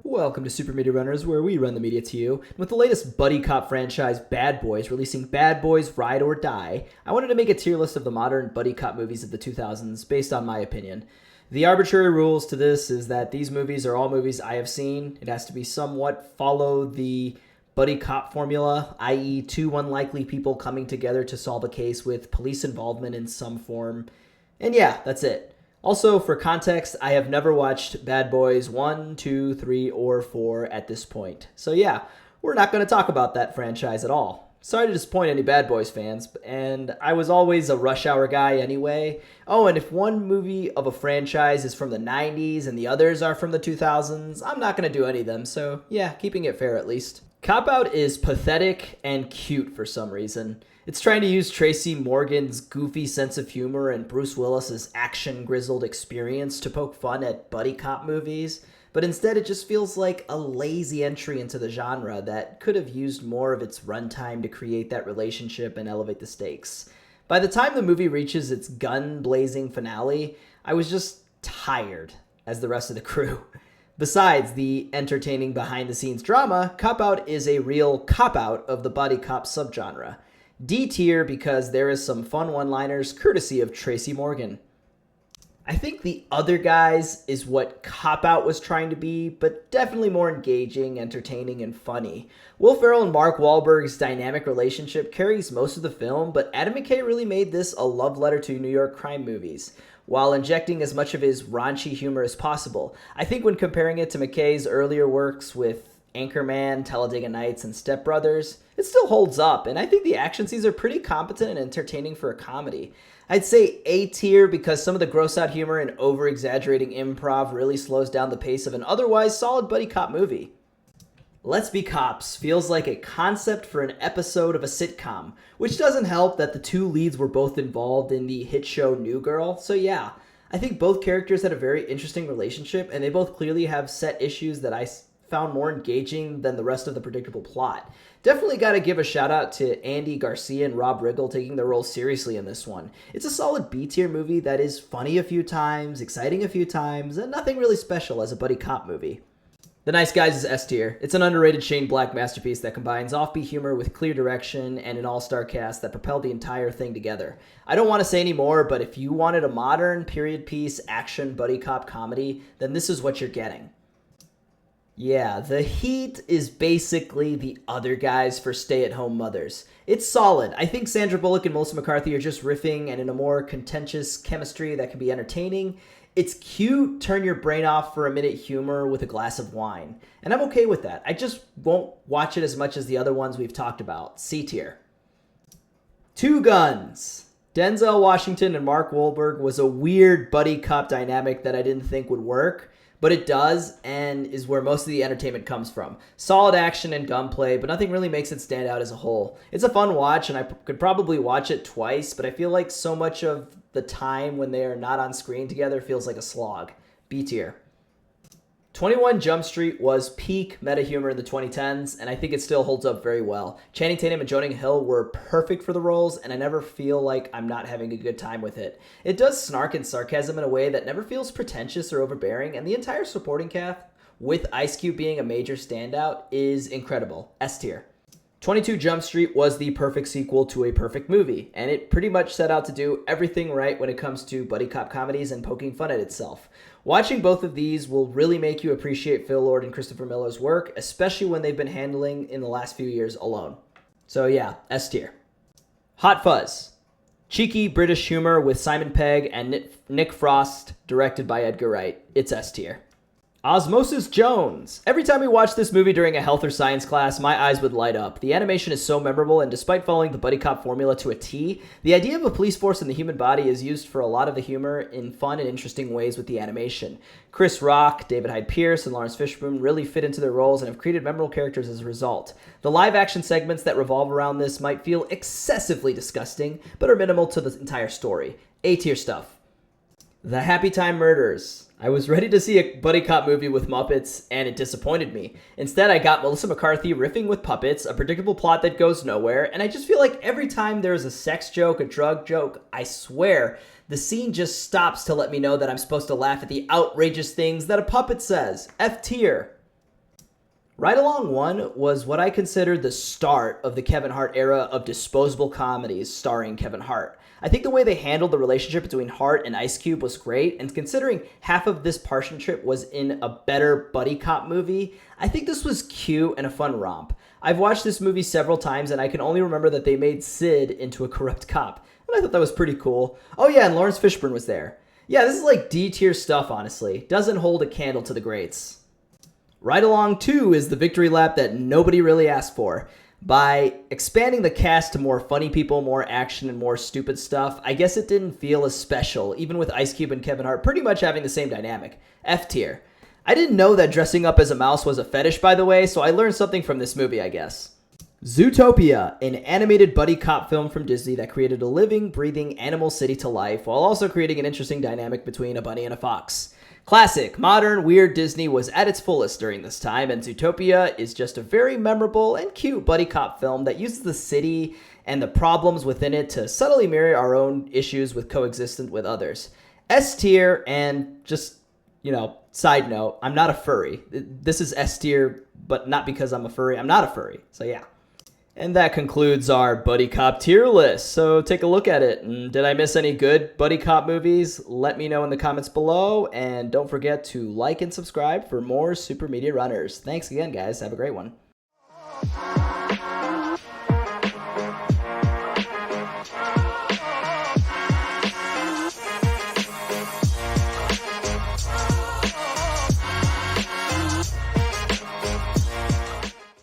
Welcome to Super Media Runners, where we run the media to you. With the latest buddy cop franchise, Bad Boys, releasing Bad Boys Ride or Die, I wanted to make a tier list of the modern buddy cop movies of the 2000s based on my opinion. The arbitrary rules to this is that these movies are all movies I have seen. It has to be somewhat follow the buddy cop formula, i.e. two unlikely people coming together to solve a case with police involvement in some form. And yeah, that's it. Also, for context, I have never watched Bad Boys 1, 2, 3, or 4 at this point. So yeah, we're not going to talk about that franchise at all. Sorry to disappoint any Bad Boys fans, and I was always a Rush Hour guy anyway. Oh, and if one movie of a franchise is from the 90s and the others are from the 2000s, I'm not going to do any of them, so yeah, keeping it fair at least. Cop Out is pathetic and cute for some reason. It's trying to use Tracy Morgan's goofy sense of humor and Bruce Willis's action-grizzled experience to poke fun at buddy cop movies, but instead it just feels like a lazy entry into the genre that could have used more of its runtime to create that relationship and elevate the stakes. By the time the movie reaches its gun-blazing finale, I was just tired, as the rest of the crew. Besides the entertaining behind-the-scenes drama, Cop Out is a real cop-out of the buddy cop subgenre. D tier because there is some fun one-liners courtesy of Tracy Morgan. I think The Other Guys is what Cop Out was trying to be, but definitely more engaging, entertaining, and funny. Will Ferrell and Mark Wahlberg's dynamic relationship carries most of the film, but Adam McKay really made this a love letter to New York crime movies, while injecting as much of his raunchy humor as possible. I think when comparing it to McKay's earlier works with Anchorman, Talladega Nights, and Step Brothers, it still holds up, and I think the action scenes are pretty competent and entertaining for a comedy. I'd say A tier because some of the gross-out humor and over-exaggerating improv really slows down the pace of an otherwise solid buddy cop movie. Let's Be Cops feels like a concept for an episode of a sitcom, which doesn't help that the two leads were both involved in the hit show New Girl, so yeah, I think both characters had a very interesting relationship, and they both clearly have set issues that I found more engaging than the rest of the predictable plot. Definitely got to give a shout out to Andy Garcia and Rob Riggle taking their roles seriously in this one. It's a solid B-tier movie that is funny a few times, exciting a few times, and nothing really special as a buddy cop movie. The Nice Guys is S tier. It's an underrated Shane Black masterpiece that combines offbeat humor with clear direction and an all-star cast that propelled the entire thing together. I don't want to say any more, but if you wanted a modern, period piece, action buddy cop comedy, then this is what you're getting. Yeah, The Heat is basically The Other Guys for stay-at-home mothers. It's solid. I think Sandra Bullock and Melissa McCarthy are just riffing and in a more contentious chemistry that can be entertaining. It's cute, turn your brain off for a minute humor with a glass of wine. And I'm okay with that. I just won't watch it as much as the other ones we've talked about. C tier. Two Guns. Denzel Washington and Mark Wahlberg was a weird buddy cop dynamic that I didn't think would work. But it does, and is where most of the entertainment comes from. Solid action and gunplay, but nothing really makes it stand out as a whole. It's a fun watch, and I could probably watch it twice, but I feel like so much of the time when they are not on screen together feels like a slog. B tier. 21 Jump Street was peak meta humor in the 2010s, and I think it still holds up very well. Channing Tatum and Jonah Hill were perfect for the roles, and I never feel like I'm not having a good time with it. It does snark and sarcasm in a way that never feels pretentious or overbearing, and the entire supporting cast, with Ice Cube being a major standout, is incredible. S tier. 22 Jump Street was the perfect sequel to a perfect movie, and it pretty much set out to do everything right when it comes to buddy cop comedies and poking fun at itself. Watching both of these will really make you appreciate Phil Lord and Christopher Miller's work, especially when they've been handling in the last few years alone. So yeah, S tier. Hot Fuzz. Cheeky British humor with Simon Pegg and Nick Frost, directed by Edgar Wright. It's S tier. Osmosis Jones. Every time we watch this movie during a health or science class, my eyes would light up. The animation is so memorable, and despite following the buddy cop formula to a T, the idea of a police force in the human body is used for a lot of the humor in fun and interesting ways with the animation. Chris Rock, David Hyde Pierce, and Lawrence Fishburne really fit into their roles and have created memorable characters as a result. The live-action segments that revolve around this might feel excessively disgusting, but are minimal to the entire story. A-tier stuff. The Happy Time Murders. I was ready to see a buddy cop movie with Muppets, and it disappointed me. Instead, I got Melissa McCarthy riffing with puppets, a predictable plot that goes nowhere, and I just feel like every time there is a sex joke, a drug joke, I swear, the scene just stops to let me know that I'm supposed to laugh at the outrageous things that a puppet says. F tier. Ride Along 1 was what I considered the start of the Kevin Hart era of disposable comedies starring Kevin Hart. I think the way they handled the relationship between Hart and Ice Cube was great, and considering half of this partnership was in a better buddy cop movie, I think this was cute and a fun romp. I've watched this movie several times, and I can only remember that they made Sid into a corrupt cop, and I thought that was pretty cool. Oh yeah, and Lawrence Fishburne was there. Yeah, this is like D-tier stuff, honestly. Doesn't hold a candle to the greats. Ride Along 2 is the victory lap that nobody really asked for. By expanding the cast to more funny people, more action, and more stupid stuff, I guess it didn't feel as special, even with Ice Cube and Kevin Hart pretty much having the same dynamic. F tier. I didn't know that dressing up as a mouse was a fetish, by the way, so I learned something from this movie, I guess. Zootopia, an animated buddy cop film from Disney that created a living, breathing animal city to life while also creating an interesting dynamic between a bunny and a fox. Classic, modern, weird Disney was at its fullest during this time, and Zootopia is just a very memorable and cute buddy cop film that uses the city and the problems within it to subtly mirror our own issues with coexistence with others. S tier, and just, side note, I'm not a furry. This is S tier, but not because I'm a furry. I'm not a furry, so yeah. And that concludes our buddy cop tier list. So take a look at it. And did I miss any good buddy cop movies? Let me know in the comments below. And don't forget to like and subscribe for more Super Media Runners. Thanks again, guys. Have a great one.